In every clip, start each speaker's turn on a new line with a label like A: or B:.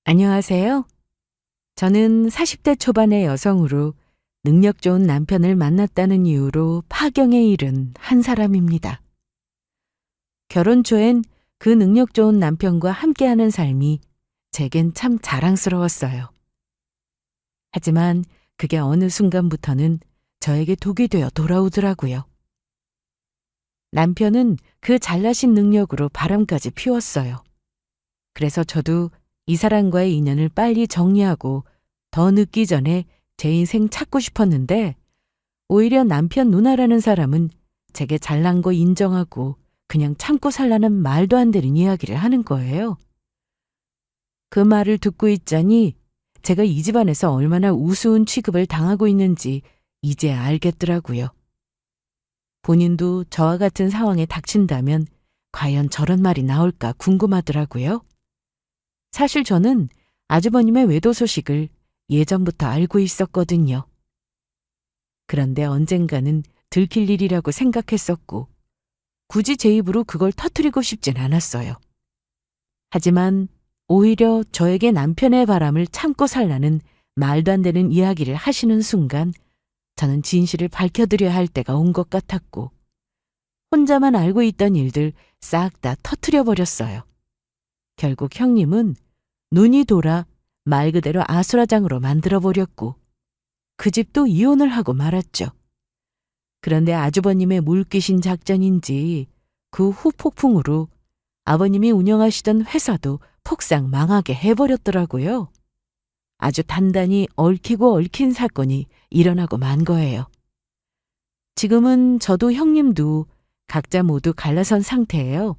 A: 안녕하세요. 저는 40대 초반의 여성으로 능력 좋은 남편을 만났다는 이유로 파경에 이른 한 사람입니다. 결혼 초엔 그 능력 좋은 남편과 함께하는 삶이 제겐 참 자랑스러웠어요. 하지만 그게 어느 순간부터는 저에게 독이 되어 돌아오더라고요. 남편은 그 잘나신 능력으로 바람까지 피웠어요. 그래서 저도 이 사람과의 인연을 빨리 정리하고 더 늦기 전에 제 인생 찾고 싶었는데 오히려 남편 누나라는 사람은 제게 잘난 거 인정하고 그냥 참고 살라는 말도 안 되는 이야기를 하는 거예요. 그 말을 듣고 있자니 제가 이 집안에서 얼마나 우스운 취급을 당하고 있는지 이제 알겠더라고요. 본인도 저와 같은 상황에 닥친다면 과연 저런 말이 나올까 궁금하더라고요. 사실 저는 아주버님의 외도 소식을 예전부터 알고 있었거든요. 그런데 언젠가는 들킬 일이라고 생각했었고 굳이 제 입으로 그걸 터뜨리고 싶진 않았어요. 하지만 오히려 저에게 남편의 바람을 참고 살라는 말도 안 되는 이야기를 하시는 순간 저는 진실을 밝혀드려야 할 때가 온 것 같았고 혼자만 알고 있던 일들 싹 다 터뜨려 버렸어요. 결국 형님은 눈이 돌아 말 그대로 아수라장으로 만들어버렸고 그 집도 이혼을 하고 말았죠. 그런데 아주버님의 물귀신 작전인지 그 후 폭풍으로 아버님이 운영하시던 회사도 폭삭 망하게 해버렸더라고요. 아주 단단히 얽히고 얽힌 사건이 일어나고 만 거예요. 지금은 저도 형님도 각자 모두 갈라선 상태예요.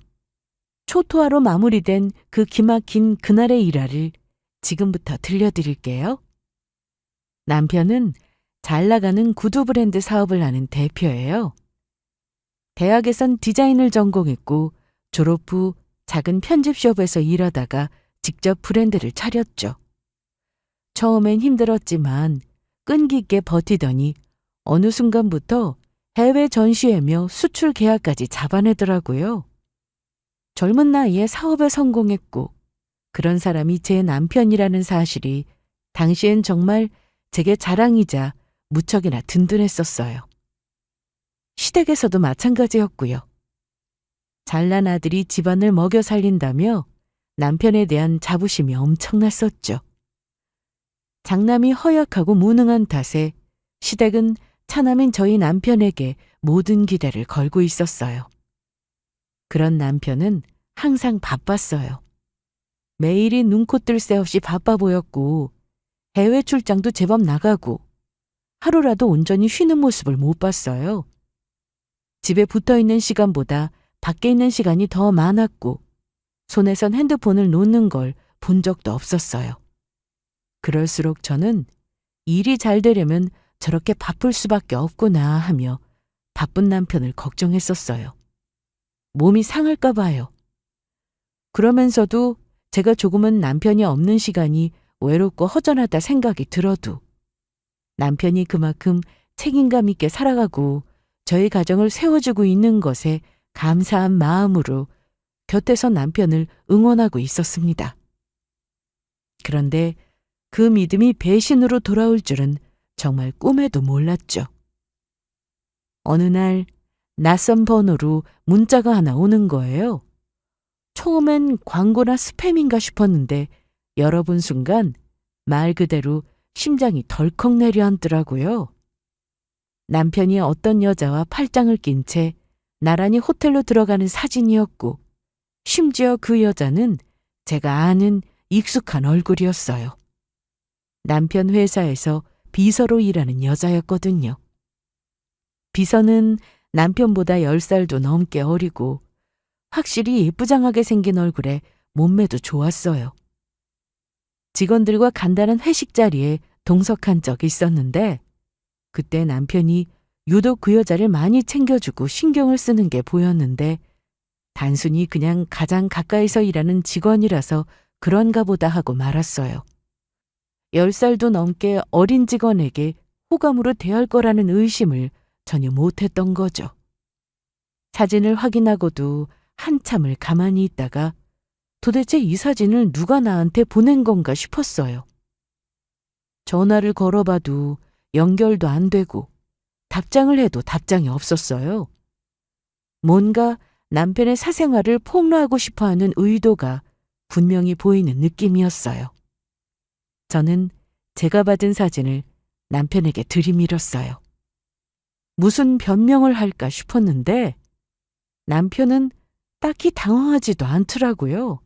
A: 초토화로 마무리된 그 기막힌 그날의 일화를 지금부터 들려드릴게요. 남편은 잘 나가는 구두 브랜드 사업을 하는 대표예요. 대학에선 디자인을 전공했고 졸업 후 작은 편집숍에서 일하다가 직접 브랜드를 차렸죠. 처음엔 힘들었지만 끈기 있게 버티더니 어느 순간부터 해외 전시회며 수출 계약까지 잡아내더라고요. 젊은 나이에 사업에 성공했고 그런 사람이 제 남편이라는 사실이 당시엔 정말 제게 자랑이자 무척이나 든든했었어요. 시댁에서도 마찬가지였고요. 잘난 아들이 집안을 먹여 살린다며 남편에 대한 자부심이 엄청났었죠. 장남이 허약하고 무능한 탓에 시댁은 차남인 저희 남편에게 모든 기대를 걸고 있었어요. 그런 남편은 항상 바빴어요. 매일이 눈코 뜰 새 없이 바빠 보였고 해외 출장도 제법 나가고 하루라도 온전히 쉬는 모습을 못 봤어요. 집에 붙어있는 시간보다 밖에 있는 시간이 더 많았고 손에선 핸드폰을 놓는 걸 본 적도 없었어요. 그럴수록 저는 일이 잘 되려면 저렇게 바쁠 수밖에 없구나 하며 바쁜 남편을 걱정했었어요. 몸이 상할까 봐요. 그러면서도 제가 조금은 남편이 없는 시간이 외롭고 허전하다 생각이 들어도 남편이 그만큼 책임감 있게 살아가고 저희 가정을 세워주고 있는 것에 감사한 마음으로 곁에서 남편을 응원하고 있었습니다. 그런데 그 믿음이 배신으로 돌아올 줄은 정말 꿈에도 몰랐죠. 어느 날 낯선 번호로 문자가 하나 오는 거예요. 처음엔 광고나 스팸인가 싶었는데 열어본 순간 말 그대로 심장이 덜컥 내려앉더라고요. 남편이 어떤 여자와 팔짱을 낀 채 나란히 호텔로 들어가는 사진이었고 심지어 그 여자는 제가 아는 익숙한 얼굴이었어요. 남편 회사에서 비서로 일하는 여자였거든요. 비서는 남편보다 10살도 넘게 어리고 확실히 예쁘장하게 생긴 얼굴에 몸매도 좋았어요. 직원들과 간단한 회식 자리에 동석한 적이 있었는데 그때 남편이 유독 그 여자를 많이 챙겨주고 신경을 쓰는 게 보였는데 단순히 그냥 가장 가까이서 일하는 직원이라서 그런가 보다 하고 말았어요. 10살도 넘게 어린 직원에게 호감으로 대할 거라는 의심을 전혀 못했던 거죠. 사진을 확인하고도 한참을 가만히 있다가 도대체 이 사진을 누가 나한테 보낸 건가 싶었어요. 전화를 걸어봐도 연결도 안 되고 답장을 해도 답장이 없었어요. 뭔가 남편의 사생활을 폭로하고 싶어하는 의도가 분명히 보이는 느낌이었어요. 저는 제가 받은 사진을 남편에게 들이밀었어요. 무슨 변명을 할까 싶었는데 남편은 딱히 당황하지도 않더라고요.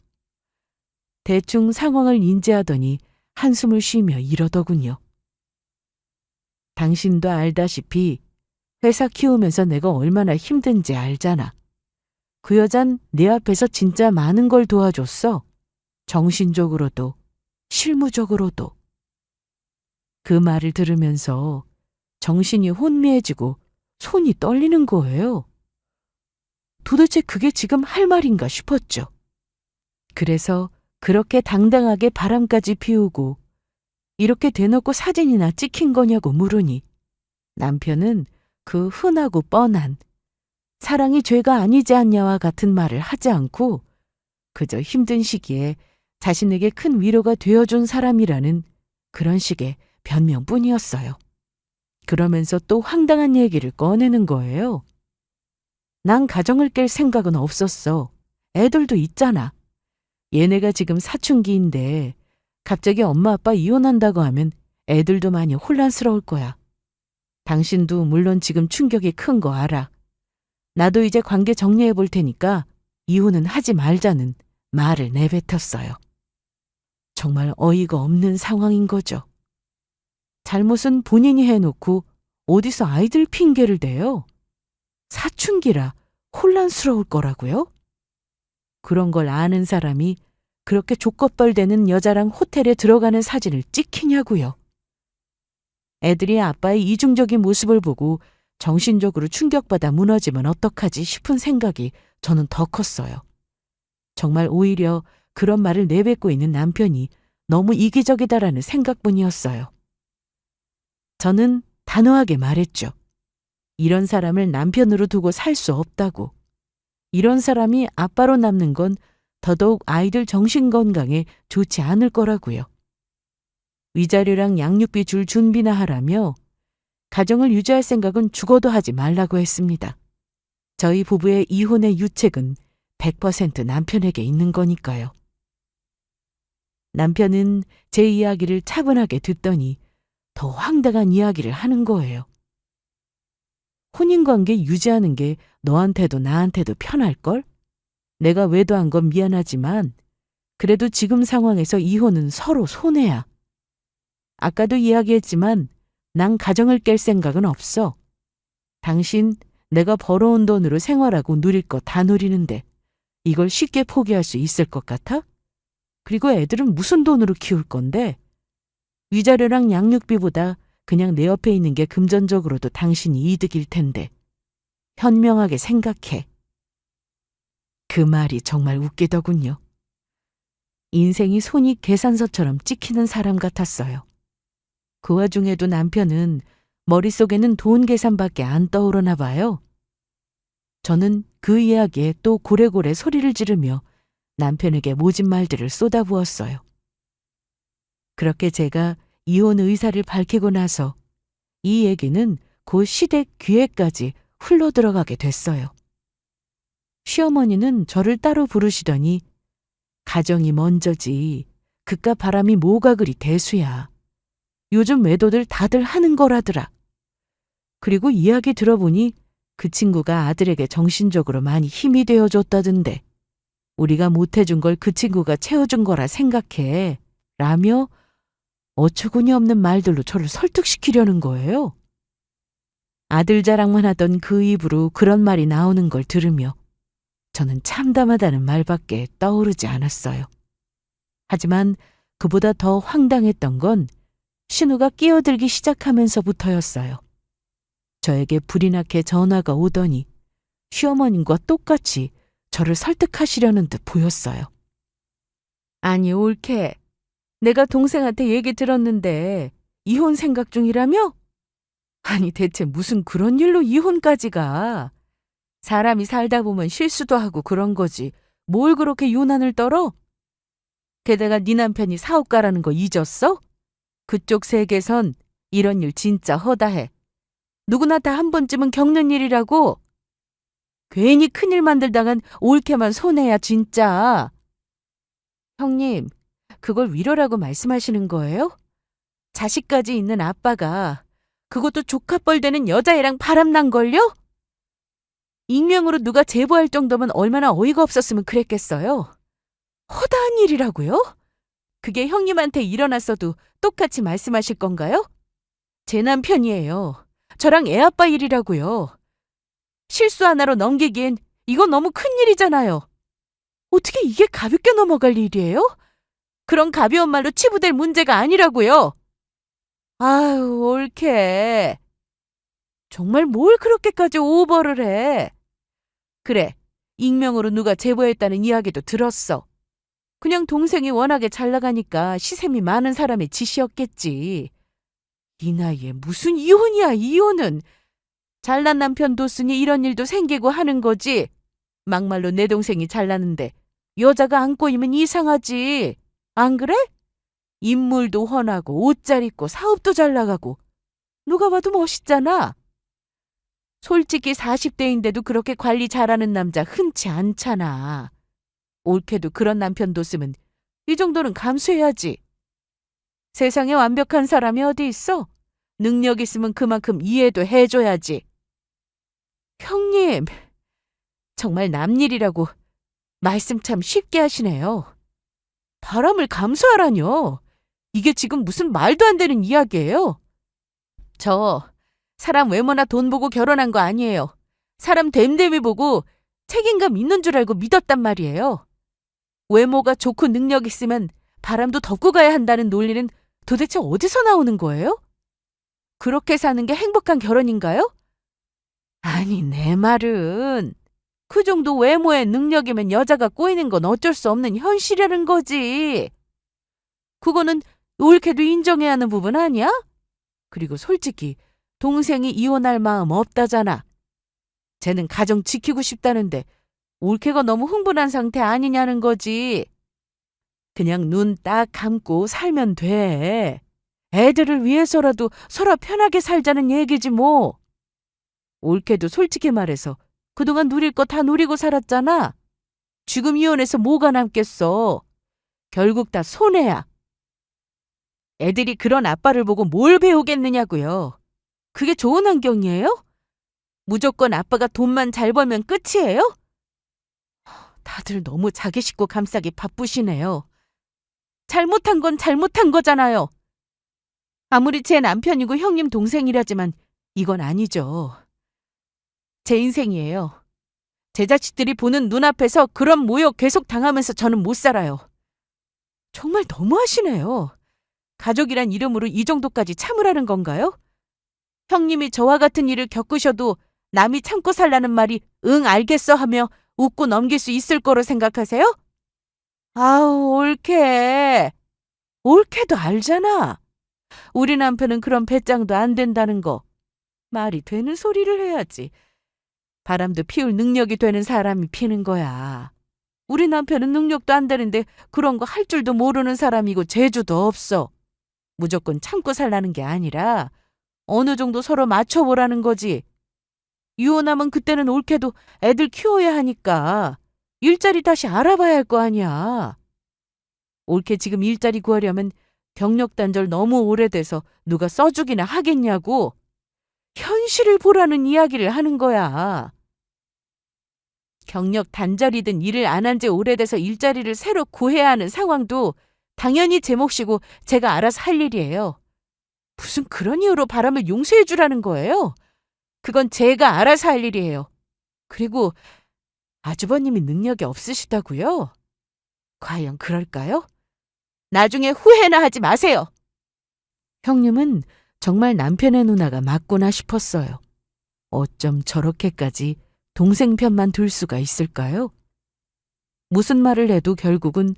A: 대충 상황을 인지하더니 한숨을 쉬며 이러더군요. 당신도 알다시피 회사 키우면서 내가 얼마나 힘든지 알잖아. 그 여잔 내 앞에서 진짜 많은 걸 도와줬어. 정신적으로도 실무적으로도. 그 말을 들으면서 정신이 혼미해지고 손이 떨리는 거예요. 도대체 그게 지금 할 말인가 싶었죠. 그래서 그렇게 당당하게 바람까지 피우고 이렇게 대놓고 사진이나 찍힌 거냐고 물으니 남편은 그 흔하고 뻔한 사랑이 죄가 아니지 않냐와 같은 말을 하지 않고 그저 힘든 시기에 자신에게 큰 위로가 되어준 사람이라는 그런 식의 변명뿐이었어요. 그러면서 또 황당한 얘기를 꺼내는 거예요. 난 가정을 깰 생각은 없었어. 애들도 있잖아. 얘네가 지금 사춘기인데 갑자기 엄마 아빠 이혼한다고 하면 애들도 많이 혼란스러울 거야. 당신도 물론 지금 충격이 큰 거 알아. 나도 이제 관계 정리해 볼 테니까 이혼은 하지 말자는 말을 내뱉었어요. 정말 어이가 없는 상황인 거죠. 잘못은 본인이 해놓고 어디서 아이들 핑계를 대요? 사춘기라 혼란스러울 거라고요? 그런 걸 아는 사람이 그렇게 족것벌대는 여자랑 호텔에 들어가는 사진을 찍히냐고요. 애들이 아빠의 이중적인 모습을 보고 정신적으로 충격받아 무너지면 어떡하지 싶은 생각이 저는 더 컸어요. 정말 오히려 그런 말을 내뱉고 있는 남편이 너무 이기적이다라는 생각뿐이었어요. 저는 단호하게 말했죠. 이런 사람을 남편으로 두고 살 수 없다고. 이런 사람이 아빠로 남는 건 더더욱 아이들 정신건강에 좋지 않을 거라고요. 위자료랑 양육비 줄 준비나 하라며 가정을 유지할 생각은 죽어도 하지 말라고 했습니다. 저희 부부의 이혼의 유책은 100% 남편에게 있는 거니까요. 남편은 제 이야기를 차분하게 듣더니 더 황당한 이야기를 하는 거예요. 혼인관계 유지하는 게 너한테도 나한테도 편할걸? 내가 외도한 건 미안하지만 그래도 지금 상황에서 이혼은 서로 손해야. 아까도 이야기했지만 난 가정을 깰 생각은 없어. 당신 내가 벌어온 돈으로 생활하고 누릴 거 다 누리는데 이걸 쉽게 포기할 수 있을 것 같아? 그리고 애들은 무슨 돈으로 키울 건데? 위자료랑 양육비보다 그냥 내 옆에 있는 게 금전적으로도 당신이 이득일 텐데. 현명하게 생각해. 그 말이 정말 웃기더군요. 인생이 손이 계산서처럼 찍히는 사람 같았어요. 그 와중에도 남편은 머릿속에는 돈 계산밖에 안 떠오르나 봐요. 저는 그 이야기에 또 고래고래 소리를 지르며 남편에게 모진 말들을 쏟아부었어요. 그렇게 제가 이혼 의사를 밝히고 나서 이 얘기는 곧 시댁 귀에까지 흘러들어가게 됐어요. 시어머니는 저를 따로 부르시더니 가정이 먼저지 그깟 바람이 뭐가 그리 대수야. 요즘 외도들 다들 하는 거라더라. 그리고 이야기 들어보니 그 친구가 아들에게 정신적으로 많이 힘이 되어줬다던데 우리가 못해준 걸 그 친구가 채워준 거라 생각해. 라며 어처구니 없는 말들로 저를 설득시키려는 거예요. 아들 자랑만 하던 그 입으로 그런 말이 나오는 걸 들으며 저는 참담하다는 말밖에 떠오르지 않았어요. 하지만 그보다 더 황당했던 건 신우가 끼어들기 시작하면서부터였어요. 저에게 불이 나게 전화가 오더니 시어머님과 똑같이 저를 설득하시려는 듯 보였어요. 아니 올케, 내가 동생한테 얘기 들었는데 이혼 생각 중이라며? 아니 대체 무슨 그런 일로 이혼까지 가? 사람이 살다 보면 실수도 하고 그런 거지. 뭘 그렇게 유난을 떨어? 게다가 네 남편이 사업가라는 거 잊었어? 그쪽 세계선 이런 일 진짜 허다해. 누구나 다 한 번쯤은 겪는 일이라고. 괜히 큰일 만들다간 옳게만 손해야 진짜. 형님, 그걸 위로라고 말씀하시는 거예요? 자식까지 있는 아빠가 그것도 조카뻘 되는 여자애랑 바람난걸요? 익명으로 누가 제보할 정도면 얼마나 어이가 없었으면 그랬겠어요? 허다한 일이라고요? 그게 형님한테 일어났어도 똑같이 말씀하실 건가요? 제 남편이에요. 저랑 애아빠 일이라고요. 실수 하나로 넘기기엔 이건 너무 큰일이잖아요. 어떻게 이게 가볍게 넘어갈 일이에요? 그런 가벼운 말로 치부될 문제가 아니라고요. 아유, 옳게. 정말 뭘 그렇게까지 오버를 해. 그래, 익명으로 누가 제보했다는 이야기도 들었어. 그냥 동생이 워낙에 잘 나가니까 시샘이 많은 사람의 짓이었겠지. 이 나이에 무슨 이혼이야, 이혼은. 잘난 남편 뒀으니 이런 일도 생기고 하는 거지. 막말로 내 동생이 잘나는데 여자가 안 꼬이면 이상하지. 안 그래? 인물도 훤하고 옷 잘 입고 사업도 잘 나가고 누가 봐도 멋있잖아. 솔직히 40대인데도 그렇게 관리 잘하는 남자 흔치 않잖아. 옳게도 그런 남편 뒀으면 이 정도는 감수해야지. 세상에 완벽한 사람이 어디 있어? 능력 있으면 그만큼 이해도 해줘야지. 형님, 정말 남일이라고 말씀 참 쉽게 하시네요. 바람을 감수하라뇨. 이게 지금 무슨 말도 안 되는 이야기예요. 저 사람 외모나 돈 보고 결혼한 거 아니에요. 사람 됨됨이 보고 책임감 있는 줄 알고 믿었단 말이에요. 외모가 좋고 능력 있으면 바람도 덮고 가야 한다는 논리는 도대체 어디서 나오는 거예요? 그렇게 사는 게 행복한 결혼인가요? 아니, 내 말은 그 정도 외모의 능력이면 여자가 꼬이는 건 어쩔 수 없는 현실이라는 거지. 그거는 옳게도 인정해야 하는 부분 아니야? 그리고 솔직히 동생이 이혼할 마음 없다잖아. 쟤는 가정 지키고 싶다는데 옳게가 너무 흥분한 상태 아니냐는 거지. 그냥 눈 딱 감고 살면 돼. 애들을 위해서라도 서로 편하게 살자는 얘기지 뭐. 옳게도 솔직히 말해서 그동안 누릴 거 다 누리고 살았잖아. 지금 이혼해서 뭐가 남겠어. 결국 다 손해야. 애들이 그런 아빠를 보고 뭘 배우겠느냐고요. 그게 좋은 환경이에요? 무조건 아빠가 돈만 잘 벌면 끝이에요? 다들 너무 자기 식구 감싸기 바쁘시네요. 잘못한 건 잘못한 거잖아요. 아무리 제 남편이고 형님 동생이라지만 이건 아니죠. 제 인생이에요. 제 자식들이 보는 눈앞에서 그런 모욕 계속 당하면서 저는 못 살아요. 정말 너무하시네요. 가족이란 이름으로 이 정도까지 참으라는 건가요? 형님이 저와 같은 일을 겪으셔도 남이 참고 살라는 말이 응 알겠어 하며 웃고 넘길 수 있을 거로 생각하세요? 아우, 옳게. 옳게도 알잖아. 우리 남편은 그런 배짱도 안 된다는 거. 말이 되는 소리를 해야지. 바람도 피울 능력이 되는 사람이 피는 거야. 우리 남편은 능력도 안 되는데 그런 거 할 줄도 모르는 사람이고 재주도 없어. 무조건 참고 살라는 게 아니라 어느 정도 서로 맞춰보라는 거지. 이혼하면 그때는 옳게도 애들 키워야 하니까 일자리 다시 알아봐야 할 거 아니야. 옳게 지금 일자리 구하려면 경력 단절 너무 오래돼서 누가 써주기나 하겠냐고. 현실을 보라는 이야기를 하는 거야. 경력 단절이든 일을 안 한 지 오래돼서 일자리를 새로 구해야 하는 상황도 당연히 제 몫이고 제가 알아서 할 일이에요. 무슨 그런 이유로 바람을 용서해 주라는 거예요? 그건 제가 알아서 할 일이에요. 그리고 아주버님이 능력이 없으시다고요? 과연 그럴까요? 나중에 후회나 하지 마세요. 형님은 정말 남편의 누나가 맞구나 싶었어요. 어쩜 저렇게까지 동생 편만 들 수가 있을까요? 무슨 말을 해도 결국은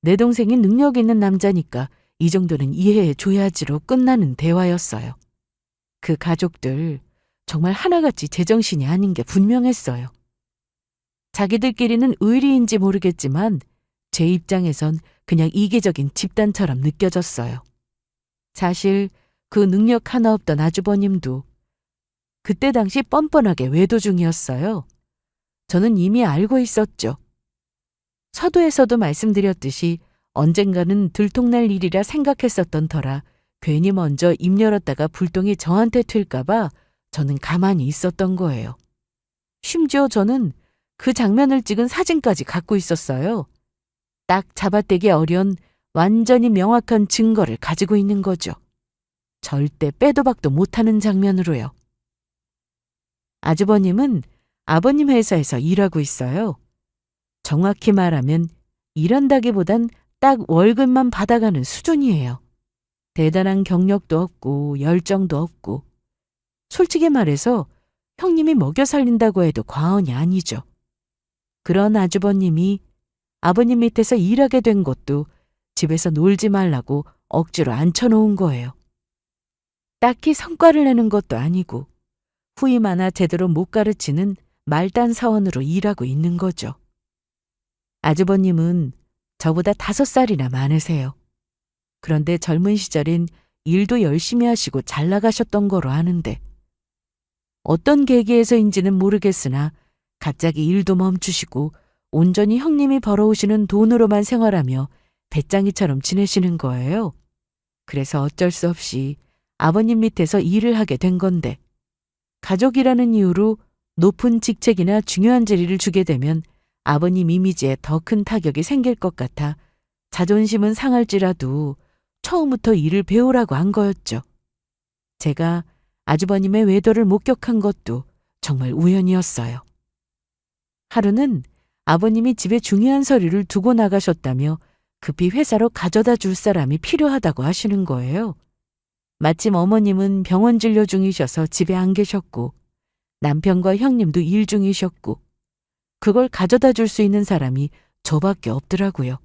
A: 내 동생이 능력 있는 남자니까 이 정도는 이해해 줘야지로 끝나는 대화였어요. 그 가족들 정말 하나같이 제정신이 아닌 게 분명했어요. 자기들끼리는 의리인지 모르겠지만 제 입장에선 그냥 이기적인 집단처럼 느껴졌어요. 사실 그 능력 하나 없던 아주버님도 그때 당시 뻔뻔하게 외도 중이었어요. 저는 이미 알고 있었죠. 서두에서도 말씀드렸듯이 언젠가는 들통날 일이라 생각했었던 터라 괜히 먼저 입 열었다가 불똥이 저한테 튈까봐 저는 가만히 있었던 거예요. 심지어 저는 그 장면을 찍은 사진까지 갖고 있었어요. 딱 잡아떼기 어려운 완전히 명확한 증거를 가지고 있는 거죠. 절대 빼도 박도 못하는 장면으로요. 아주버님은 아버님 회사에서 일하고 있어요. 정확히 말하면 일한다기보단 딱 월급만 받아가는 수준이에요. 대단한 경력도 없고 열정도 없고 솔직히 말해서 형님이 먹여 살린다고 해도 과언이 아니죠. 그런 아주버님이 아버님 밑에서 일하게 된 것도 집에서 놀지 말라고 억지로 앉혀놓은 거예요. 딱히 성과를 내는 것도 아니고 후임 하나 제대로 못 가르치는 말단 사원으로 일하고 있는 거죠. 아주버님은 저보다 5살이나 많으세요. 그런데 젊은 시절엔 일도 열심히 하시고 잘 나가셨던 거로 아는데 어떤 계기에서인지는 모르겠으나 갑자기 일도 멈추시고 온전히 형님이 벌어오시는 돈으로만 생활하며 배짱이처럼 지내시는 거예요. 그래서 어쩔 수 없이 아버님 밑에서 일을 하게 된 건데 가족이라는 이유로 높은 직책이나 중요한 자리를 주게 되면 아버님 이미지에 더 큰 타격이 생길 것 같아 자존심은 상할지라도 처음부터 일을 배우라고 한 거였죠. 제가 아주버님의 외도를 목격한 것도 정말 우연이었어요. 하루는 아버님이 집에 중요한 서류를 두고 나가셨다며 급히 회사로 가져다 줄 사람이 필요하다고 하시는 거예요. 마침 어머님은 병원 진료 중이셔서 집에 안 계셨고 남편과 형님도 일 중이셨고 그걸 가져다 줄 수 있는 사람이 저밖에 없더라고요.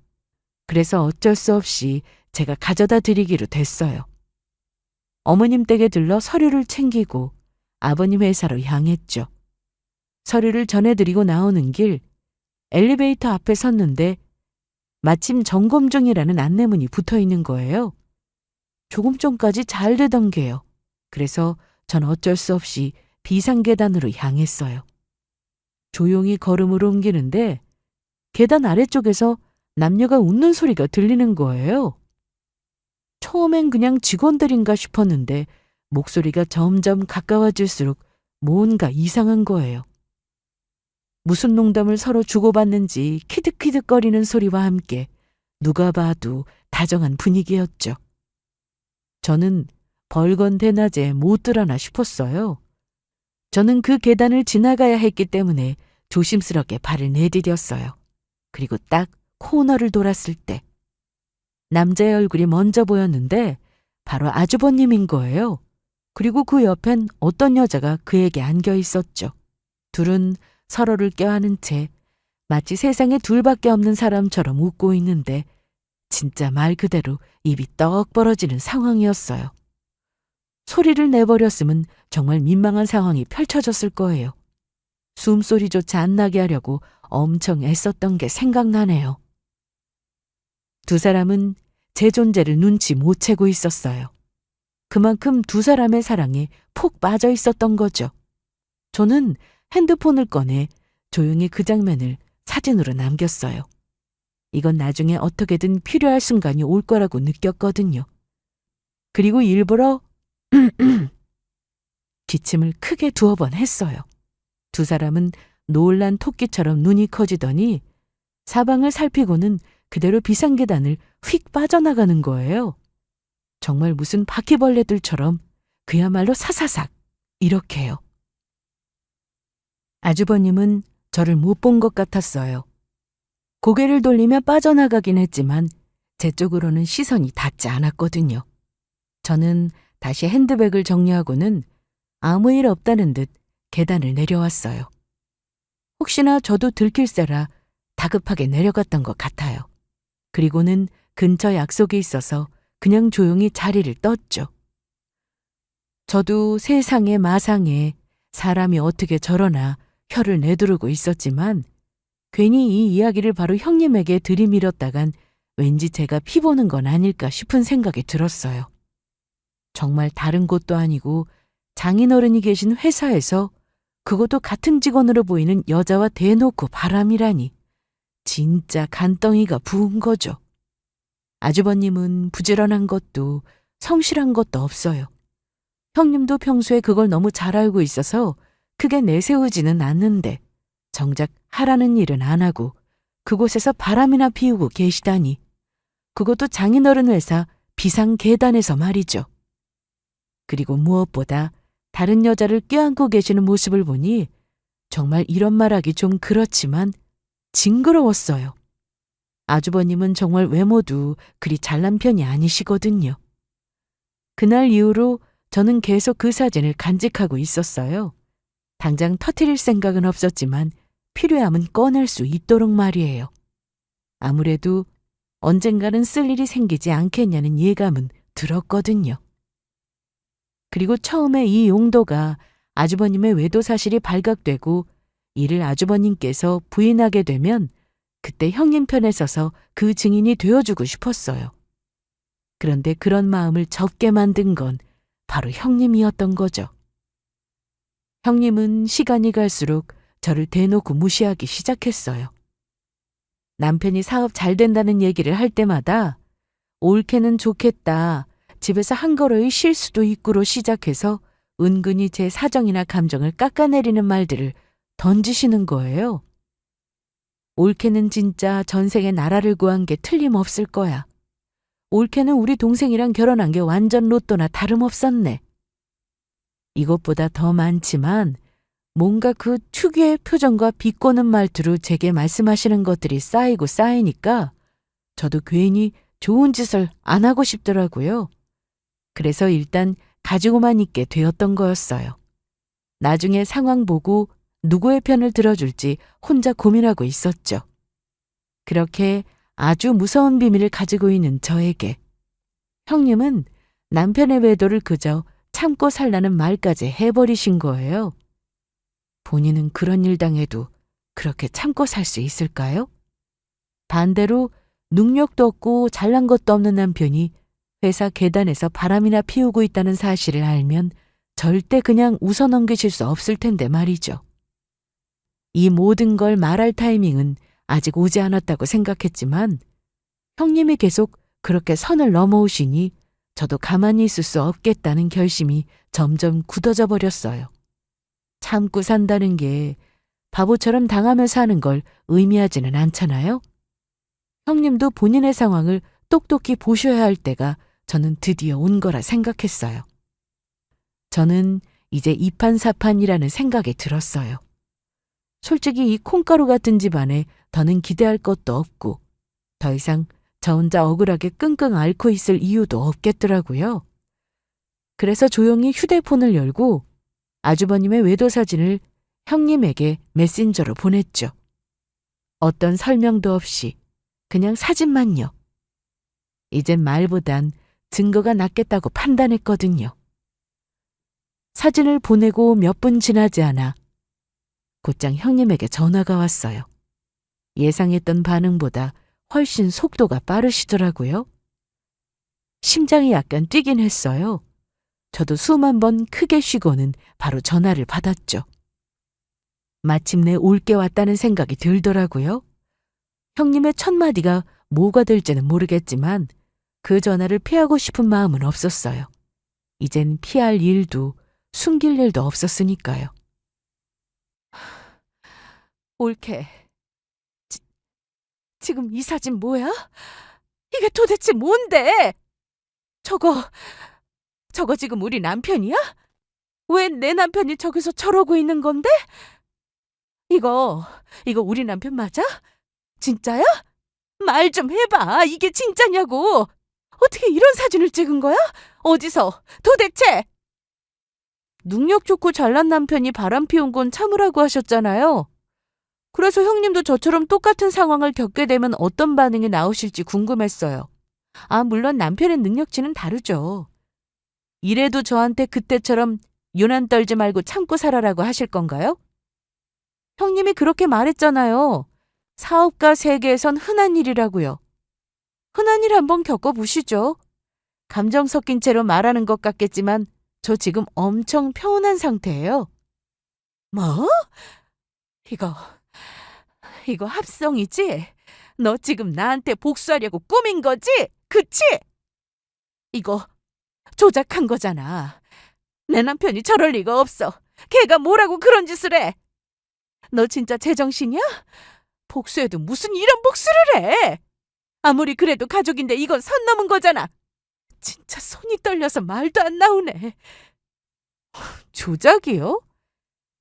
A: 그래서 어쩔 수 없이 제가 가져다 드리기로 됐어요. 어머님 댁에 들러 서류를 챙기고 아버님 회사로 향했죠. 서류를 전해드리고 나오는 길 엘리베이터 앞에 섰는데 마침 점검 중이라는 안내문이 붙어 있는 거예요. 조금 전까지 잘 되던 게요. 그래서 전 어쩔 수 없이 비상계단으로 향했어요. 조용히 걸음을 옮기는데 계단 아래쪽에서 남녀가 웃는 소리가 들리는 거예요. 처음엔 그냥 직원들인가 싶었는데 목소리가 점점 가까워질수록 뭔가 이상한 거예요. 무슨 농담을 서로 주고받는지 키득키득거리는 소리와 함께 누가 봐도 다정한 분위기였죠. 저는 벌건 대낮에 못 들어나 싶었어요. 저는 그 계단을 지나가야 했기 때문에 조심스럽게 발을 내디뎠어요. 그리고 딱 코너를 돌았을 때 남자의 얼굴이 먼저 보였는데 바로 아주버님인 거예요. 그리고 그 옆엔 어떤 여자가 그에게 안겨 있었죠. 둘은 서로를 껴안은 채 마치 세상에 둘밖에 없는 사람처럼 웃고 있는데 진짜 말 그대로 입이 떡 벌어지는 상황이었어요. 소리를 내버렸으면 정말 민망한 상황이 펼쳐졌을 거예요. 숨소리조차 안 나게 하려고 엄청 애썼던 게 생각나네요. 두 사람은 제 존재를 눈치 못 채고 있었어요. 그만큼 두 사람의 사랑에 푹 빠져 있었던 거죠. 저는 핸드폰을 꺼내 조용히 그 장면을 사진으로 남겼어요. 이건 나중에 어떻게든 필요할 순간이 올 거라고 느꼈거든요. 그리고 일부러 기침을 크게 2번 했어요. 두 사람은 놀란 토끼처럼 눈이 커지더니 사방을 살피고는 그대로 비상계단을 휙 빠져나가는 거예요. 정말 무슨 바퀴벌레들처럼 그야말로 사사삭 이렇게요. 아주버님은 저를 못 본 것 같았어요. 고개를 돌리며 빠져나가긴 했지만 제 쪽으로는 시선이 닿지 않았거든요. 저는 다시 핸드백을 정리하고는 아무 일 없다는 듯 계단을 내려왔어요. 혹시나 저도 들킬세라 다급하게 내려갔던 것 같아요. 그리고는 근처 약속이 있어서 그냥 조용히 자리를 떴죠. 저도 세상에 마상에 사람이 어떻게 저러나 혀를 내두르고 있었지만 괜히 이 이야기를 바로 형님에게 들이밀었다간 왠지 제가 피보는 건 아닐까 싶은 생각이 들었어요. 정말 다른 곳도 아니고 장인어른이 계신 회사에서 그것도 같은 직원으로 보이는 여자와 대놓고 바람이라니 진짜 간덩이가 부은 거죠. 아주버님은 부지런한 것도 성실한 것도 없어요. 형님도 평소에 그걸 너무 잘 알고 있어서 크게 내세우지는 않는데 정작 하라는 일은 안 하고 그곳에서 바람이나 피우고 계시다니. 그것도 장인어른 회사 비상계단에서 말이죠. 그리고 무엇보다 다른 여자를 껴안고 계시는 모습을 보니 정말 이런 말하기 좀 그렇지만 징그러웠어요. 아주버님은 정말 외모도 그리 잘난 편이 아니시거든요. 그날 이후로 저는 계속 그 사진을 간직하고 있었어요. 당장 터뜨릴 생각은 없었지만 필요하면 꺼낼 수 있도록 말이에요. 아무래도 언젠가는 쓸 일이 생기지 않겠냐는 예감은 들었거든요. 그리고 처음에 이 용도가 아주버님의 외도 사실이 발각되고 이를 아주버님께서 부인하게 되면 그때 형님 편에 서서 그 증인이 되어주고 싶었어요. 그런데 그런 마음을 접게 만든 건 바로 형님이었던 거죠. 형님은 시간이 갈수록 저를 대놓고 무시하기 시작했어요. 남편이 사업 잘 된다는 얘기를 할 때마다 옳게는 좋겠다, 집에서 한 걸어의 쉴 수도 있고로 시작해서 은근히 제 사정이나 감정을 깎아내리는 말들을 던지시는 거예요. 옳게는 진짜 전생에 나라를 구한 게 틀림없을 거야. 옳게는 우리 동생이랑 결혼한 게 완전 로또나 다름없었네. 이것보다 더 많지만 뭔가 그 특유의 표정과 비꼬는 말투로 제게 말씀하시는 것들이 쌓이고 쌓이니까 저도 괜히 좋은 짓을 안 하고 싶더라고요. 그래서 일단 가지고만 있게 되었던 거였어요. 나중에 상황 보고 누구의 편을 들어줄지 혼자 고민하고 있었죠. 그렇게 아주 무서운 비밀을 가지고 있는 저에게 형님은 남편의 외도를 그저 참고 살라는 말까지 해버리신 거예요. 본인은 그런 일 당해도 그렇게 참고 살 수 있을까요? 반대로 능력도 없고 잘난 것도 없는 남편이 회사 계단에서 바람이나 피우고 있다는 사실을 알면 절대 그냥 웃어 넘기실 수 없을 텐데 말이죠. 이 모든 걸 말할 타이밍은 아직 오지 않았다고 생각했지만 형님이 계속 그렇게 선을 넘어오시니 저도 가만히 있을 수 없겠다는 결심이 점점 굳어져 버렸어요. 참고 산다는 게 바보처럼 당하며 사는 걸 의미하지는 않잖아요. 형님도 본인의 상황을 똑똑히 보셔야 할 때가 저는 드디어 온 거라 생각했어요. 저는 이제 이판사판이라는 생각이 들었어요. 솔직히 이 콩가루 같은 집안에 더는 기대할 것도 없고 더 이상 저 혼자 억울하게 끙끙 앓고 있을 이유도 없겠더라고요. 그래서 조용히 휴대폰을 열고 아주버님의 외도 사진을 형님에게 메신저로 보냈죠. 어떤 설명도 없이 그냥 사진만요. 이젠 말보단 증거가 낫겠다고 판단했거든요. 사진을 보내고 몇 분 지나지 않아 곧장 형님에게 전화가 왔어요. 예상했던 반응보다 훨씬 속도가 빠르시더라고요. 심장이 약간 뛰긴 했어요. 저도 수만 번 크게 쉬고는 바로 전화를 받았죠. 마침내 올게 왔다는 생각이 들더라고요. 형님의 첫 마디가 뭐가 될지는 모르겠지만 그 전화를 피하고 싶은 마음은 없었어요. 이젠 피할 일도 숨길 일도 없었으니까요. 올케, 지금 이 사진 뭐야? 이게 도대체 뭔데? 저거 지금 우리 남편이야? 왜 내 남편이 저기서 저러고 있는 건데? 이거 우리 남편 맞아? 진짜야? 말 좀 해봐. 이게 진짜냐고. 어떻게 이런 사진을 찍은 거야? 어디서? 도대체? 능력 좋고 잘난 남편이 바람 피운 건 참으라고 하셨잖아요. 그래서 형님도 저처럼 똑같은 상황을 겪게 되면 어떤 반응이 나오실지 궁금했어요. 물론 남편의 능력치는 다르죠. 이래도 저한테 그때처럼 유난 떨지 말고 참고 살아라고 하실 건가요? 형님이 그렇게 말했잖아요. 사업가 세계에선 흔한 일이라고요. 흔한 일 한번 겪어보시죠. 감정 섞인 채로 말하는 것 같겠지만 저 지금 엄청 평온한 상태예요. 뭐? 이거, 이거 합성이지? 너 지금 나한테 복수하려고 꾸민 거지? 그치? 이거 조작한 거잖아. 내 남편이 저럴 리가 없어. 걔가 뭐라고 그런 짓을 해? 너 진짜 제정신이야? 복수해도 무슨 이런 복수를 해? 아무리 그래도 가족인데 이건 선 넘은 거잖아. 진짜 손이 떨려서 말도 안 나오네. 조작이요?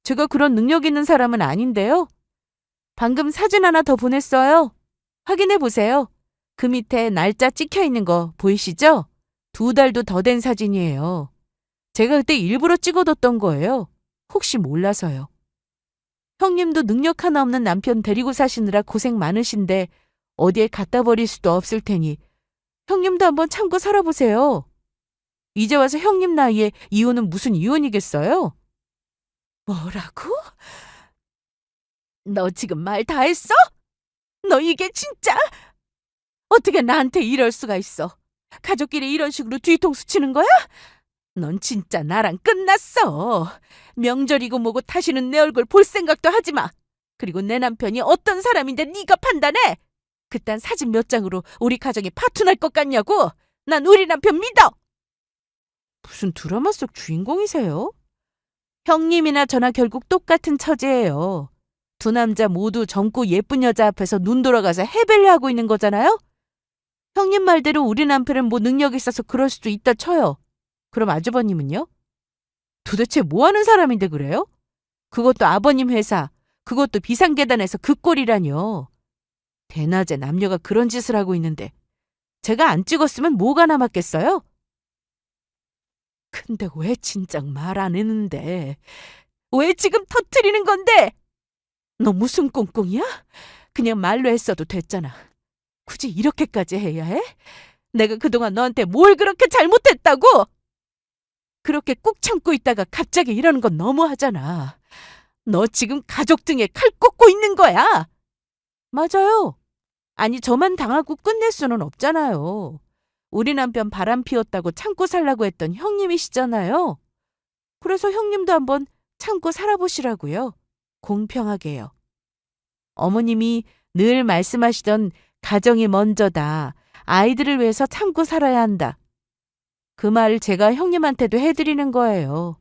A: 제가 그런 능력 있는 사람은 아닌데요. 방금 사진 하나 더 보냈어요. 확인해 보세요. 그 밑에 날짜 찍혀 있는 거 보이시죠? 2달도 더 된 사진이에요. 제가 그때 일부러 찍어뒀던 거예요. 혹시 몰라서요. 형님도 능력 하나 없는 남편 데리고 사시느라 고생 많으신데 어디에 갖다 버릴 수도 없을 테니 형님도 한번 참고 살아보세요. 이제 와서 형님 나이에 이혼은 무슨 이혼이겠어요? 뭐라고? 너 지금 말 다 했어? 너 이게 진짜? 어떻게 나한테 이럴 수가 있어? 가족끼리 이런 식으로 뒤통수 치는 거야? 넌 진짜 나랑 끝났어. 명절이고 뭐고 다시는 내 얼굴 볼 생각도 하지 마. 그리고 내 남편이 어떤 사람인데 네가 판단해? 그딴 사진 몇 장으로 우리 가정이 파투날 것 같냐고? 난 우리 남편 믿어. 무슨 드라마 속 주인공이세요? 형님이나 저나 결국 똑같은 처지예요. 두 남자 모두 젊고 예쁜 여자 앞에서 눈 돌아가서 해벨려 하고 있는 거잖아요? 형님 말대로 우리 남편은 뭐 능력이 있어서 그럴 수도 있다 쳐요. 그럼 아주버님은요? 도대체 뭐 하는 사람인데 그래요? 그것도 아버님 회사, 그것도 비상계단에서 그 꼴이라뇨. 대낮에 남녀가 그런 짓을 하고 있는데 제가 안 찍었으면 뭐가 남았겠어요? 근데 왜 진작 말 안 했는데? 왜 지금 터뜨리는 건데? 너 무슨 꽁꽁이야? 그냥 말로 했어도 됐잖아. 굳이 이렇게까지 해야 해? 내가 그동안 너한테 뭘 그렇게 잘못했다고? 그렇게 꾹 참고 있다가 갑자기 이러는 건 너무하잖아. 너 지금 가족 등에 칼 꽂고 있는 거야. 맞아요. 아니 저만 당하고 끝낼 수는 없잖아요. 우리 남편 바람 피웠다고 참고 살라고 했던 형님이시잖아요. 그래서 형님도 한번 참고 살아보시라고요. 공평하게요. 어머님이 늘 말씀하시던 가정이 먼저다. 아이들을 위해서 참고 살아야 한다. 그 말을 제가 형님한테도 해드리는 거예요.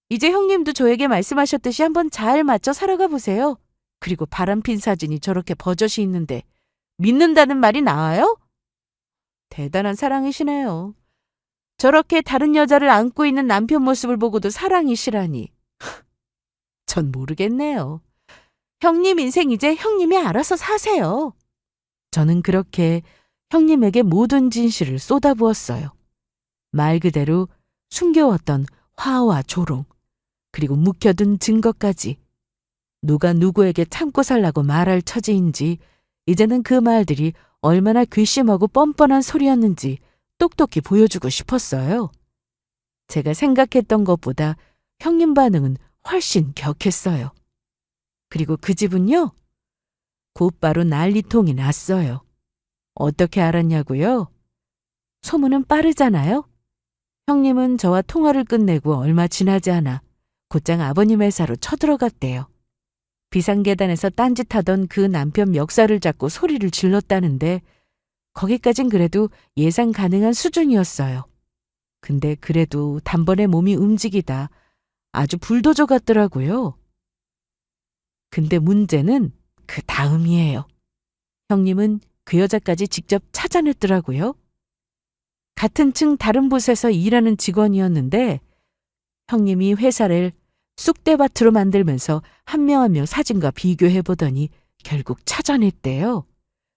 A: 이제 형님도 저에게 말씀하셨듯이 한번 잘 맞춰 살아가 보세요. 그리고 바람핀 사진이 저렇게 버젓이 있는데 믿는다는 말이 나와요? 대단한 사랑이시네요. 저렇게 다른 여자를 안고 있는 남편 모습을 보고도 사랑이시라니. 전 모르겠네요. 형님 인생 이제 형님이 알아서 사세요. 저는 그렇게 형님에게 모든 진실을 쏟아부었어요. 말 그대로 숨겨왔던 화와 조롱, 그리고 묵혀둔 증거까지. 누가 누구에게 참고 살라고 말할 처지인지 이제는 그 말들이 얼마나 괘씸하고 뻔뻔한 소리였는지 똑똑히 보여주고 싶었어요. 제가 생각했던 것보다 형님 반응은 훨씬 격했어요. 그리고 그 집은요, 곧바로 난리통이 났어요. 어떻게 알았냐고요? 소문은 빠르잖아요. 형님은 저와 통화를 끝내고 얼마 지나지 않아 곧장 아버님 회사로 쳐들어갔대요. 비상계단에서 딴짓하던 그 남편 멱살을 잡고 소리를 질렀다는데 거기까진 그래도 예상 가능한 수준이었어요. 근데 그래도 단번에 몸이 움직이다 아주 불도저 같더라고요. 근데 문제는 그 다음이에요. 형님은 그 여자까지 직접 찾아냈더라고요. 같은 층 다른 곳에서 일하는 직원이었는데 형님이 회사를 쑥대밭으로 만들면서 한 명 한 명 사진과 비교해보더니 결국 찾아냈대요.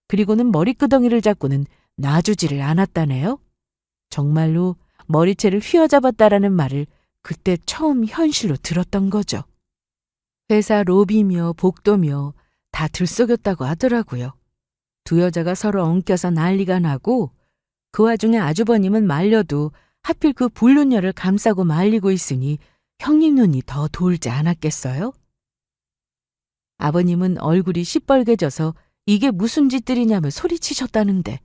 A: 그리고는 머리끄덩이를 잡고는 놔주지를 않았다네요. 정말로 머리채를 휘어잡았다라는 말을 그때 처음 현실로 들었던 거죠. 회사 로비며 복도며 다 들썩였다고 하더라고요. 두 여자가 서로 엉켜서 난리가 나고 그 와중에 아주버님은 말려도 하필 그 불륜녀를 감싸고 말리고 있으니 형님 눈이 더 돌지 않았겠어요? 아버님은 얼굴이 시뻘개져서 이게 무슨 짓들이냐며 소리치셨다는데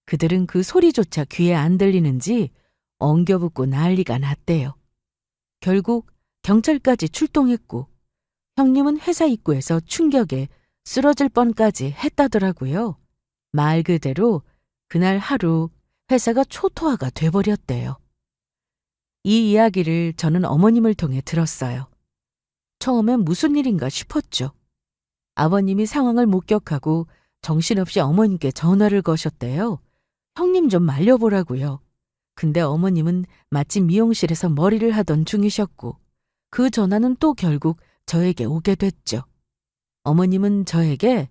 A: 그들은 그 소리조차 귀에 안 들리는지 엉겨붙고 난리가 났대요. 결국 경찰까지 출동했고 형님은 회사 입구에서 충격에 쓰러질 뻔까지 했다더라고요. 말 그대로 그날 하루 회사가 초토화가 돼버렸대요. 이 이야기를 저는 어머님을 통해 들었어요. 처음엔 무슨 일인가 싶었죠. 아버님이 상황을 목격하고 정신없이 어머님께 전화를 거셨대요. 형님 좀 말려보라고요. 근데 어머님은 마침 미용실에서 머리를 하던 중이셨고 그 전화는 또 결국 저에게 오게 됐죠. 어머님은 저에게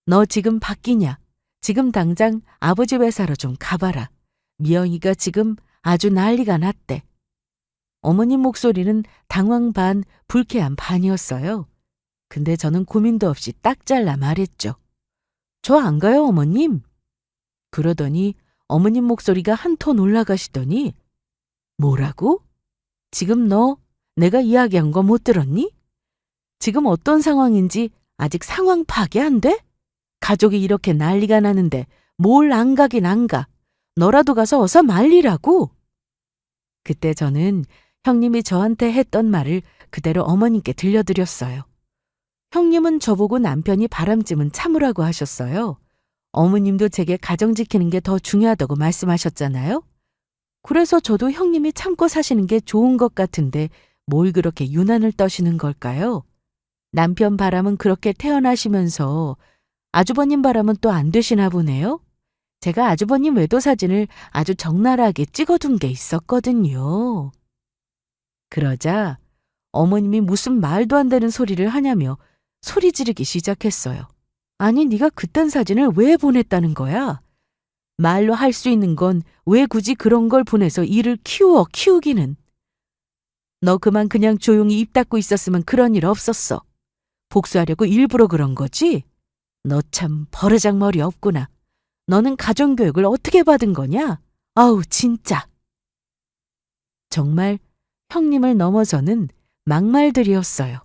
A: 너 지금 바뀌냐? 지금 당장 아버지 회사로 좀 가봐라. 미영이가 지금 아주 난리가 났대. 어머님 목소리는 당황 반, 불쾌한 반이었어요. 근데 저는 고민도 없이 딱 잘라 말했죠. 저 안 가요, 어머님? 그러더니 어머님 목소리가 한 톤 올라가시더니 뭐라고? 지금 너 내가 이야기한 거 못 들었니? 지금 어떤 상황인지 아직 상황 파악이 안 돼? 가족이 이렇게 난리가 나는데 뭘 안 가긴 안 가. 너라도 가서 어서 말리라고. 그때 저는 형님이 저한테 했던 말을 그대로 어머님께 들려드렸어요. 형님은 저보고 남편이 바람쯤은 참으라고 하셨어요. 어머님도 제게 가정 지키는 게 더 중요하다고 말씀하셨잖아요. 그래서 저도 형님이 참고 사시는 게 좋은 것 같은데 뭘 그렇게 유난을 떠시는 걸까요? 남편 바람은 그렇게 태어나시면서 아주버님 바람은 또 안 되시나 보네요. 제가 아주버님 외도 사진을 아주 적나라하게 찍어둔 게 있었거든요. 그러자 어머님이 무슨 말도 안 되는 소리를 하냐며 소리 지르기 시작했어요. 아니 네가 그딴 사진을 왜 보냈다는 거야? 말로 할 수 있는 건 왜 굳이 그런 걸 보내서 일을 키우기는. 너 그냥 조용히 입 닫고 있었으면 그런 일 없었어. 복수하려고 일부러 그런 거지? 너 참 버르장머리 없구나. 너는 가정교육을 어떻게 받은 거냐? 아우 진짜. 정말 형님을 넘어서는 막말들이었어요.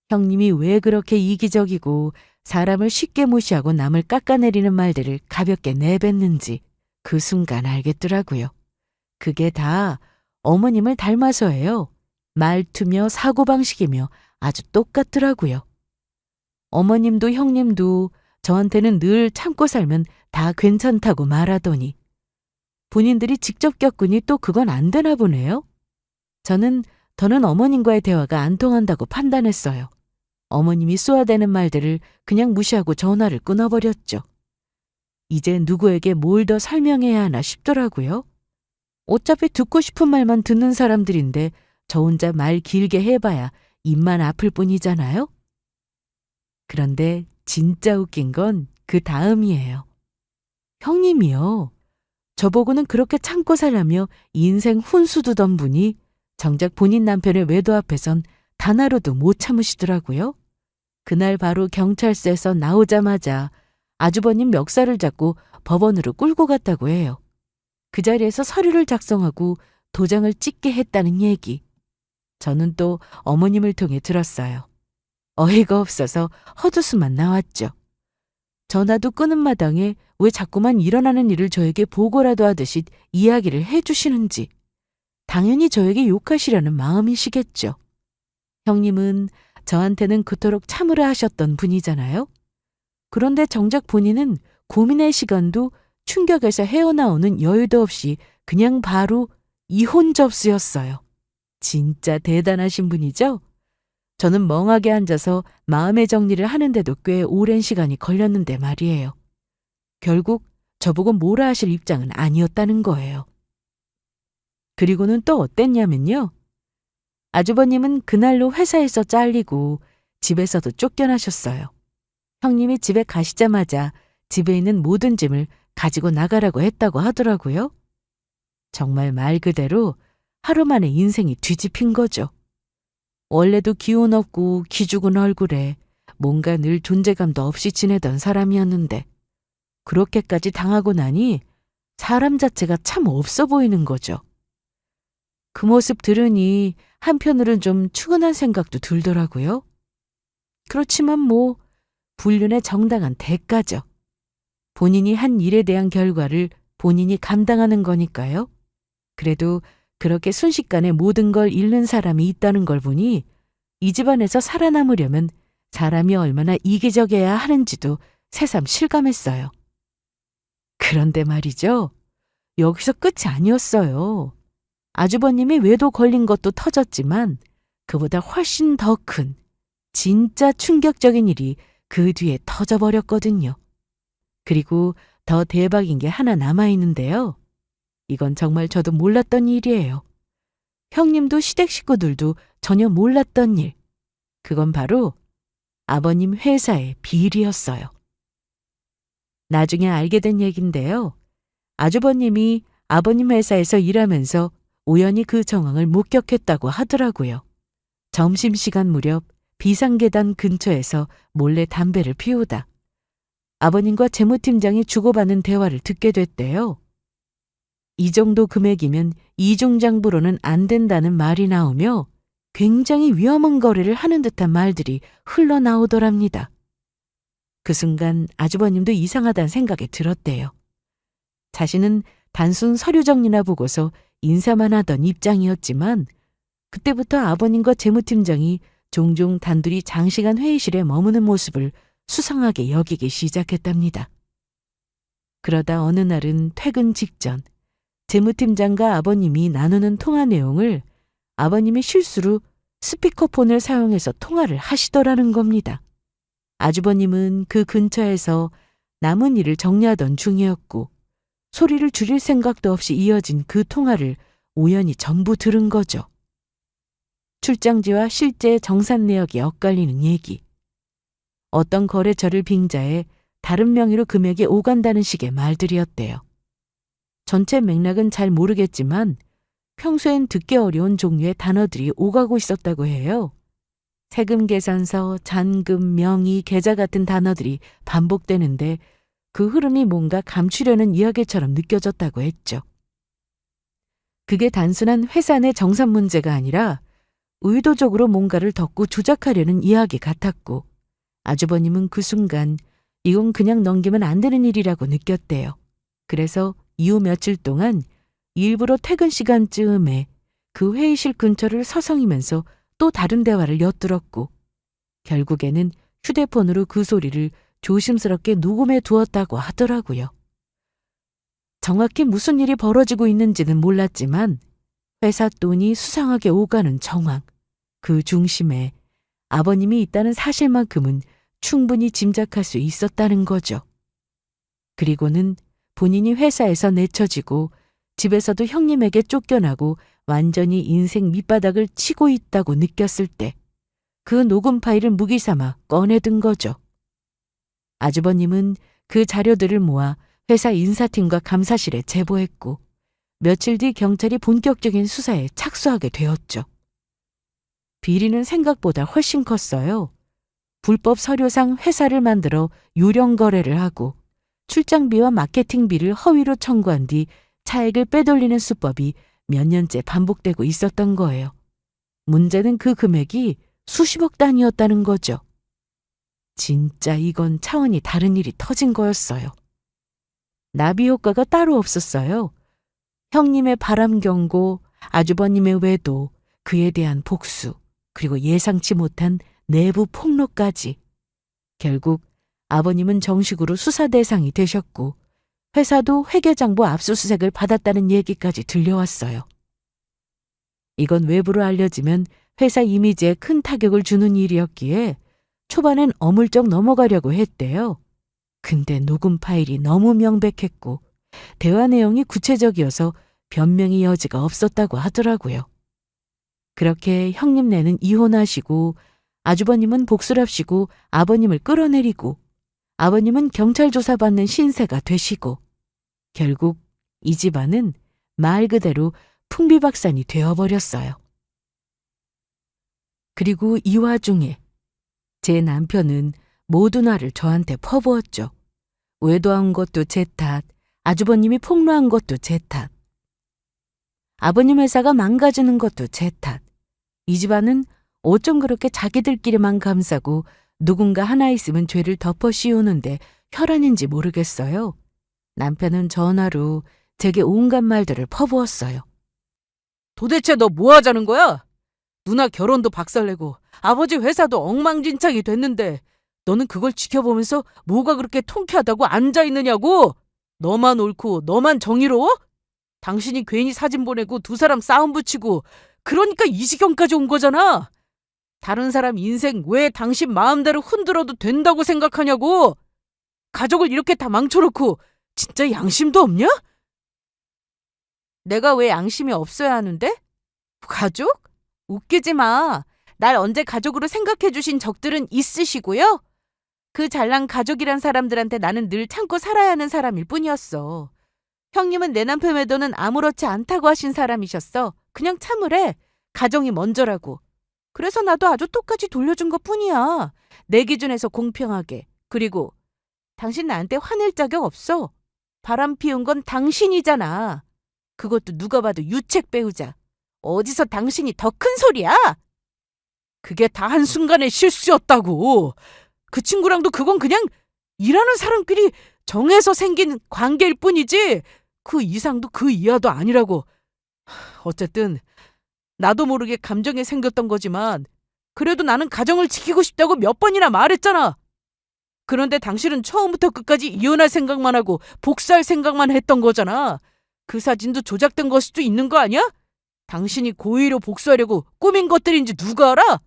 A: 형님이 왜 그렇게 이기적이고 사람을 쉽게 무시하고 남을 깎아내리는 말들을 가볍게 내뱉는지 그 순간 알겠더라고요. 그게 다 어머님을 닮아서예요. 말투며 사고방식이며 아주 똑같더라고요. 어머님도 형님도 저한테는 늘 참고 살면 다 괜찮다고 말하더니 본인들이 직접 겪으니 또 그건 안 되나 보네요. 저는 더는 어머님과의 대화가 안 통한다고 판단했어요. 어머님이 쏘아대는 말들을 그냥 무시하고 전화를 끊어버렸죠. 이제 누구에게 뭘 더 설명해야 하나 싶더라고요. 어차피 듣고 싶은 말만 듣는 사람들인데 저 혼자 말 길게 해봐야 입만 아플 뿐이잖아요. 그런데 진짜 웃긴 건 그 다음이에요. 형님이요. 저보고는 그렇게 참고 살라며 인생 훈수 두던 분이 정작 본인 남편의 외도 앞에선 단 하루도 못 참으시더라고요. 그날 바로 경찰서에서 나오자마자 아주버님 멱살을 잡고 법원으로 끌고 갔다고 해요. 그 자리에서 서류를 작성하고 도장을 찍게 했다는 얘기. 저는 또 어머님을 통해 들었어요. 어이가 없어서 헛웃음만 나왔죠. 전화도 끄는 마당에 왜 자꾸만 일어나는 일을 저에게 보고라도 하듯이 이야기를 해주시는지. 당연히 저에게 욕하시려는 마음이시겠죠. 형님은 저한테는 그토록 참으라 하셨던 분이잖아요. 그런데 정작 본인은 고민의 시간도 충격에서 헤어나오는 여유도 없이 그냥 바로 이혼 접수였어요. 진짜 대단하신 분이죠? 저는 멍하게 앉아서 마음의 정리를 하는데도 꽤 오랜 시간이 걸렸는데 말이에요. 결국 저보고 뭐라 하실 입장은 아니었다는 거예요. 그리고는 또 어땠냐면요. 아주버님은 그날로 회사에서 잘리고 집에서도 쫓겨나셨어요. 형님이 집에 가시자마자 집에 있는 모든 짐을 가지고 나가라고 했다고 하더라고요. 정말 말 그대로 하루 만에 인생이 뒤집힌 거죠. 원래도 기운 없고 기죽은 얼굴에 뭔가 늘 존재감도 없이 지내던 사람이었는데 그렇게까지 당하고 나니 사람 자체가 참 없어 보이는 거죠. 그 모습 들으니 한편으론 좀 추근한 생각도 들더라고요. 그렇지만 뭐 불륜의 정당한 대가죠. 본인이 한 일에 대한 결과를 본인이 감당하는 거니까요. 그래도 그렇게 순식간에 모든 걸 잃는 사람이 있다는 걸 보니 이 집안에서 살아남으려면 사람이 얼마나 이기적이어야 하는지도 새삼 실감했어요. 그런데 말이죠. 여기서 끝이 아니었어요. 아주버님이 외도 걸린 것도 터졌지만 그보다 훨씬 더 큰 진짜 충격적인 일이 그 뒤에 터져버렸거든요. 그리고 더 대박인 게 하나 남아있는데요. 이건 정말 저도 몰랐던 일이에요. 형님도 시댁 식구들도 전혀 몰랐던 일. 그건 바로 아버님 회사의 비리였어요. 나중에 알게 된 얘긴데요. 아주버님이 아버님 회사에서 일하면서 우연히 그 정황을 목격했다고 하더라고요. 점심시간 무렵 비상계단 근처에서 몰래 담배를 피우다 아버님과 재무팀장이 주고받는 대화를 듣게 됐대요. 이 정도 금액이면 이중장부로는 안 된다는 말이 나오며 굉장히 위험한 거래를 하는 듯한 말들이 흘러나오더랍니다. 그 순간 아주버님도 이상하다는 생각이 들었대요. 자신은 단순 서류 정리나 보고서 인사만 하던 입장이었지만 그때부터 아버님과 재무팀장이 종종 단둘이 장시간 회의실에 머무는 모습을 수상하게 여기기 시작했답니다. 그러다 어느 날은 퇴근 직전 재무팀장과 아버님이 나누는 통화 내용을 아버님이 실수로 스피커폰을 사용해서 통화를 하시더라는 겁니다. 아주버님은 그 근처에서 남은 일을 정리하던 중이었고 소리를 줄일 생각도 없이 이어진 그 통화를 우연히 전부 들은 거죠. 출장지와 실제 정산 내역이 엇갈리는 얘기. 어떤 거래처를 빙자해 다른 명의로 금액이 오간다는 식의 말들이었대요. 전체 맥락은 잘 모르겠지만 평소엔 듣기 어려운 종류의 단어들이 오가고 있었다고 해요. 세금 계산서, 잔금, 명의, 계좌 같은 단어들이 반복되는데 그 흐름이 뭔가 감추려는 이야기처럼 느껴졌다고 했죠. 그게 단순한 회사 내 정산 문제가 아니라 의도적으로 뭔가를 덮고 조작하려는 이야기 같았고 아주버님은 그 순간 이건 그냥 넘기면 안 되는 일이라고 느꼈대요. 그래서 이후 며칠 동안 일부러 퇴근 시간쯤에 그 회의실 근처를 서성이면서 또 다른 대화를 엿들었고 결국에는 휴대폰으로 그 소리를 조심스럽게 녹음해 두었다고 하더라고요. 정확히 무슨 일이 벌어지고 있는지는 몰랐지만 회사 돈이 수상하게 오가는 정황, 그 중심에 아버님이 있다는 사실만큼은 충분히 짐작할 수 있었다는 거죠. 그리고는 본인이 회사에서 내쳐지고 집에서도 형님에게 쫓겨나고 완전히 인생 밑바닥을 치고 있다고 느꼈을 때 그 녹음 파일을 무기 삼아 꺼내든 거죠. 아주버님은 그 자료들을 모아 회사 인사팀과 감사실에 제보했고 며칠 뒤 경찰이 본격적인 수사에 착수하게 되었죠. 비리는 생각보다 훨씬 컸어요. 불법 서류상 회사를 만들어 유령 거래를 하고 출장비와 마케팅비를 허위로 청구한 뒤 차액을 빼돌리는 수법이 몇 년째 반복되고 있었던 거예요. 문제는 그 금액이 수십억 단위였다는 거죠. 진짜 이건 차원이 다른 일이 터진 거였어요. 나비 효과가 따로 없었어요. 형님의 바람 경고, 아주버님의 외도, 그에 대한 복수, 그리고 예상치 못한 내부 폭로까지. 결국 아버님은 정식으로 수사 대상이 되셨고 회사도 회계장부 압수수색을 받았다는 얘기까지 들려왔어요. 이건 외부로 알려지면 회사 이미지에 큰 타격을 주는 일이었기에 초반엔 어물쩍 넘어가려고 했대요. 근데 녹음 파일이 너무 명백했고 대화 내용이 구체적이어서 변명의 여지가 없었다고 하더라고요. 그렇게 형님네는 이혼하시고 아주버님은 복수랍시고 아버님을 끌어내리고 아버님은 경찰 조사받는 신세가 되시고 결국 이 집안은 말 그대로 풍비박산이 되어버렸어요. 그리고 이 와중에 제 남편은 모든 화를 저한테 퍼부었죠. 외도한 것도 제 탓, 아주버님이 폭로한 것도 제 탓. 아버님 회사가 망가지는 것도 제 탓. 이 집안은 어쩜 그렇게 자기들끼리만 감싸고 누군가 하나 있으면 죄를 덮어 씌우는데 혈안인지 모르겠어요. 남편은 전화로 제게 온갖 말들을 퍼부었어요. 도대체 너 뭐 하자는 거야? 누나 결혼도 박살내고 아버지 회사도 엉망진창이 됐는데 너는 그걸 지켜보면서 뭐가 그렇게 통쾌하다고 앉아있느냐고? 너만 옳고 너만 정의로워? 당신이 괜히 사진 보내고 두 사람 싸움 붙이고 그러니까 이 지경까지 온 거잖아. 다른 사람 인생 왜 당신 마음대로 흔들어도 된다고 생각하냐고. 가족을 이렇게 다 망쳐놓고 진짜 양심도 없냐? 내가 왜 양심이 없어야 하는데? 가족? 웃기지 마. 날 언제 가족으로 생각해 주신 적들은 있으시고요. 그 잘난 가족이란 사람들한테 나는 늘 참고 살아야 하는 사람일 뿐이었어. 형님은 내 남편 외도는 아무렇지 않다고 하신 사람이셨어. 그냥 참으래. 가정이 먼저라고. 그래서 나도 아주 똑같이 돌려준 것뿐이야. 내 기준에서 공평하게. 그리고 당신 나한테 화낼 자격 없어. 바람 피운 건 당신이잖아. 그것도 누가 봐도 유책 배우자. 어디서 당신이 더 큰 소리야? 그게 다 한순간의 실수였다고. 그 친구랑도 그건 그냥 일하는 사람끼리 정해서 생긴 관계일 뿐이지 그 이상도 그 이하도 아니라고. 어쨌든 나도 모르게 감정이 생겼던 거지만 그래도 나는 가정을 지키고 싶다고 몇 번이나 말했잖아. 그런데 당신은 처음부터 끝까지 이혼할 생각만 하고 복수할 생각만 했던 거잖아. 그 사진도 조작된 걸 수도 있는 거 아니야? 당신이 고의로 복수하려고 꾸민 것들인지 누가 알아?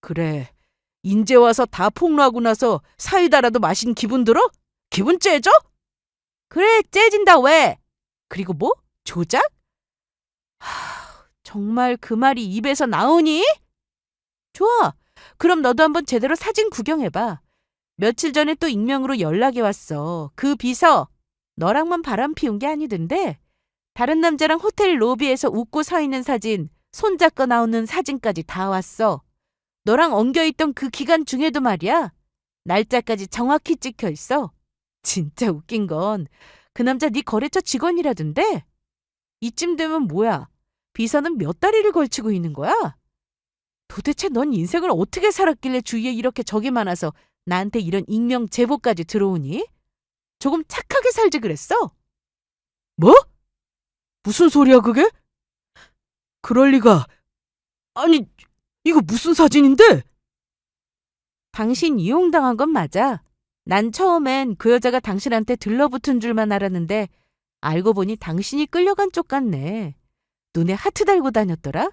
A: 그래, 인제 와서 다 폭로하고 나서 사이다라도 마신 기분 들어? 기분 째져? 그래, 째진다 왜? 그리고 뭐? 조작? 정말 그 말이 입에서 나오니? 좋아. 그럼 너도 한번 제대로 사진 구경해봐. 며칠 전에 또 익명으로 연락이 왔어. 그 비서 너랑만 바람 피운 게 아니던데 다른 남자랑 호텔 로비에서 웃고 서 있는 사진, 손잡고 나오는 사진까지 다 왔어. 너랑 엉겨있던 그 기간 중에도 말이야. 날짜까지 정확히 찍혀 있어. 진짜 웃긴 건 그 남자 네 거래처 직원이라던데. 이쯤 되면 뭐야? 비서는 몇 다리를 걸치고 있는 거야? 도대체 넌 인생을 어떻게 살았길래 주위에 이렇게 적이 많아서 나한테 이런 익명 제보까지 들어오니? 조금 착하게 살지 그랬어? 뭐? 무슨 소리야 그게? 그럴 리가. 아니, 이거 무슨 사진인데? 당신 이용당한 건 맞아. 난 처음엔 그 여자가 당신한테 들러붙은 줄만 알았는데 알고 보니 당신이 끌려간 쪽 같네. 눈에 하트 달고 다녔더라?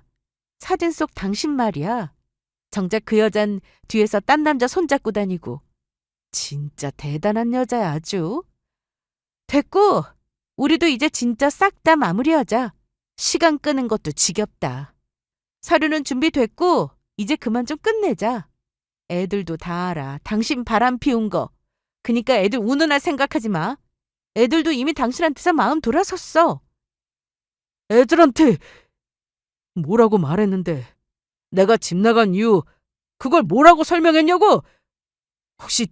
A: 사진 속 당신 말이야. 정작 그 여잔 뒤에서 딴 남자 손잡고 다니고. 진짜 대단한 여자야 아주. 됐고, 우리도 이제 진짜 싹 다 마무리하자. 시간 끄는 것도 지겹다. 서류는 준비됐고 이제 그만 좀 끝내자. 애들도 다 알아. 당신 바람 피운 거. 그니까 애들 운운할 생각하지 마. 애들도 이미 당신한테서 마음 돌아섰어. 애들한테 뭐라고 말했는데 내가 집 나간 이유 그걸 뭐라고 설명했냐고? 혹시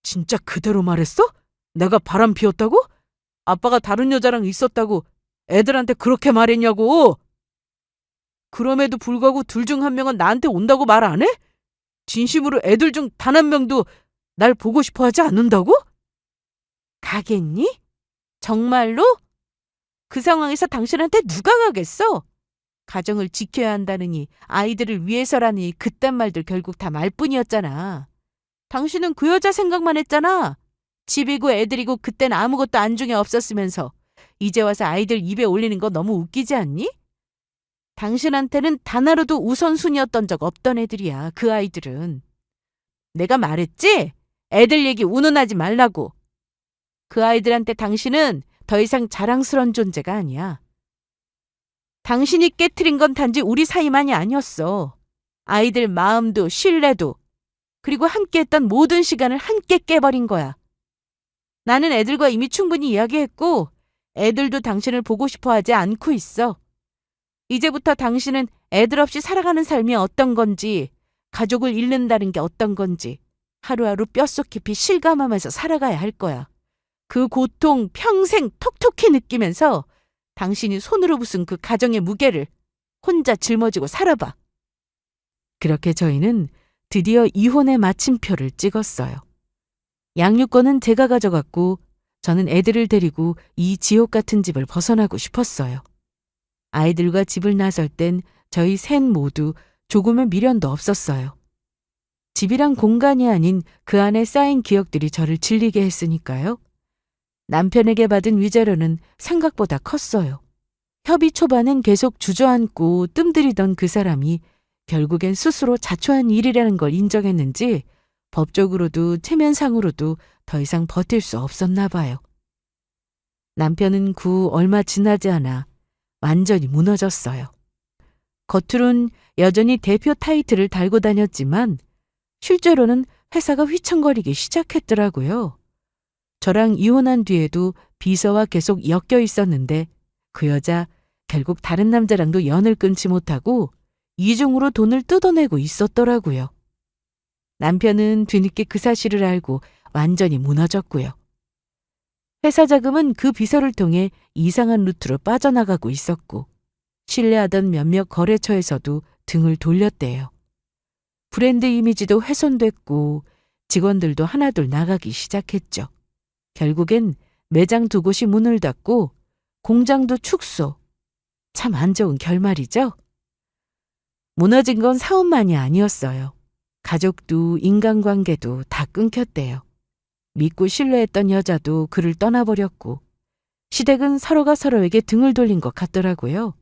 A: 진짜 그대로 말했어? 내가 바람 피웠다고? 아빠가 다른 여자랑 있었다고 애들한테 그렇게 말했냐고? 그럼에도 불구하고 둘 중 한 명은 나한테 온다고 말 안 해? 진심으로 애들 중 단 한 명도 날 보고 싶어 하지 않는다고? 가겠니? 정말로? 그 상황에서 당신한테 누가 가겠어? 가정을 지켜야 한다느니 아이들을 위해서라니 그딴 말들 결국 다 말뿐이었잖아. 당신은 그 여자 생각만 했잖아. 집이고 애들이고 그땐 아무것도 안중에 없었으면서 이제 와서 아이들 입에 올리는 거 너무 웃기지 않니? 당신한테는 단 하루도 우선순위였던 적 없던 애들이야, 그 아이들은. 내가 말했지? 애들 얘기 운운하지 말라고. 그 아이들한테 당신은 더 이상 자랑스러운 존재가 아니야. 당신이 깨트린 건 단지 우리 사이만이 아니었어. 아이들 마음도 신뢰도 그리고 함께했던 모든 시간을 함께 깨버린 거야. 나는 애들과 이미 충분히 이야기했고 애들도 당신을 보고 싶어 하지 않고 있어. 이제부터 당신은 애들 없이 살아가는 삶이 어떤 건지, 가족을 잃는다는 게 어떤 건지 하루하루 뼛속 깊이 실감하면서 살아가야 할 거야. 그 고통 평생 톡톡히 느끼면서 당신이 손으로 부순 그 가정의 무게를 혼자 짊어지고 살아봐. 그렇게 저희는 드디어 이혼의 마침표를 찍었어요. 양육권은 제가 가져갔고 저는 애들을 데리고 이 지옥 같은 집을 벗어나고 싶었어요. 아이들과 집을 나설 땐 저희 셋 모두 조금의 미련도 없었어요. 집이란 공간이 아닌 그 안에 쌓인 기억들이 저를 질리게 했으니까요. 남편에게 받은 위자료는 생각보다 컸어요. 협의 초반엔 계속 주저앉고 뜸들이던 그 사람이 결국엔 스스로 자초한 일이라는 걸 인정했는지 법적으로도 체면상으로도 더 이상 버틸 수 없었나 봐요. 남편은 그 얼마 지나지 않아 완전히 무너졌어요. 겉으론 여전히 대표 타이틀을 달고 다녔지만 실제로는 회사가 휘청거리기 시작했더라고요. 저랑 이혼한 뒤에도 비서와 계속 엮여 있었는데 그 여자 결국 다른 남자랑도 연을 끊지 못하고 이중으로 돈을 뜯어내고 있었더라고요. 남편은 뒤늦게 그 사실을 알고 완전히 무너졌고요. 회사 자금은 그 비서를 통해 이상한 루트로 빠져나가고 있었고 신뢰하던 몇몇 거래처에서도 등을 돌렸대요. 브랜드 이미지도 훼손됐고 직원들도 하나둘 나가기 시작했죠. 결국엔 매장 2곳이 문을 닫고 공장도 축소. 참 안 좋은 결말이죠. 무너진 건 사업만이 아니었어요. 가족도 인간관계도 다 끊겼대요. 믿고 신뢰했던 여자도 그를 떠나버렸고 시댁은 서로가 서로에게 등을 돌린 것 같더라고요.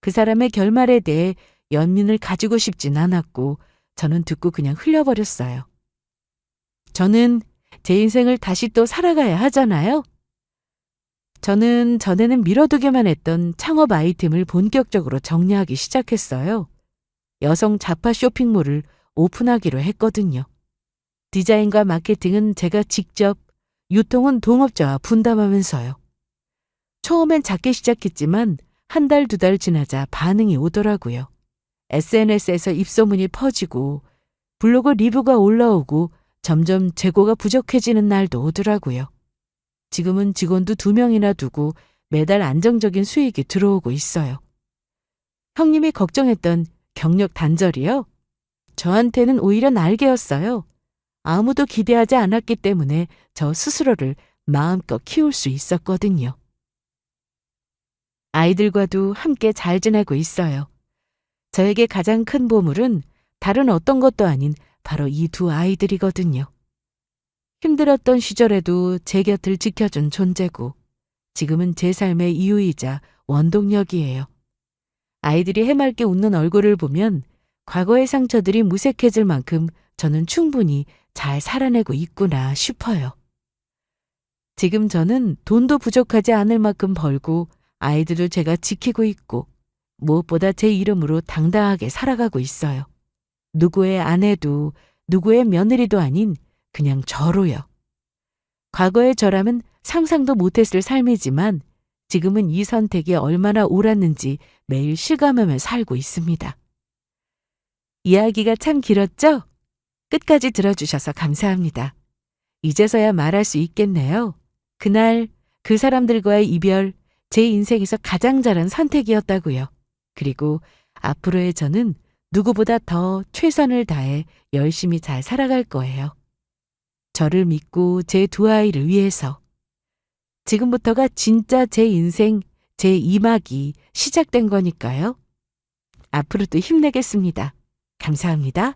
A: 그 사람의 결말에 대해 연민을 가지고 싶진 않았고 저는 듣고 그냥 흘려버렸어요. 저는 제 인생을 다시 또 살아가야 하잖아요. 저는 전에는 미뤄두기만 했던 창업 아이템을 본격적으로 정리하기 시작했어요. 여성 자파 쇼핑몰을 오픈하기로 했거든요. 디자인과 마케팅은 제가 직접, 유통은 동업자와 분담하면서요. 처음엔 작게 시작했지만 1달, 2달 지나자 반응이 오더라고요. SNS에서 입소문이 퍼지고 블로그 리뷰가 올라오고 점점 재고가 부족해지는 날도 오더라고요. 지금은 직원도 2명이나 두고 매달 안정적인 수익이 들어오고 있어요. 형님이 걱정했던 경력 단절이요? 저한테는 오히려 날개였어요. 아무도 기대하지 않았기 때문에 저 스스로를 마음껏 키울 수 있었거든요. 아이들과도 함께 잘 지내고 있어요. 저에게 가장 큰 보물은 다른 어떤 것도 아닌 바로 이 2 아이들이거든요. 힘들었던 시절에도 제 곁을 지켜준 존재고 지금은 제 삶의 이유이자 원동력이에요. 아이들이 해맑게 웃는 얼굴을 보면 과거의 상처들이 무색해질 만큼 저는 충분히 잘 살아내고 있구나 싶어요. 지금 저는 돈도 부족하지 않을 만큼 벌고 아이들을 제가 지키고 있고 무엇보다 제 이름으로 당당하게 살아가고 있어요. 누구의 아내도 누구의 며느리도 아닌 그냥 저로요. 과거의 저라면 상상도 못했을 삶이지만 지금은 이 선택이 얼마나 옳았는지 매일 실감하며 살고 있습니다. 이야기가 참 길었죠? 끝까지 들어주셔서 감사합니다. 이제서야 말할 수 있겠네요. 그날 그 사람들과의 이별, 제 인생에서 가장 잘한 선택이었다고요. 그리고 앞으로의 저는 누구보다 더 최선을 다해 열심히 잘 살아갈 거예요. 저를 믿고 제 2 아이를 위해서. 지금부터가 진짜 제 인생, 제 2막이 시작된 거니까요. 앞으로도 힘내겠습니다. 감사합니다.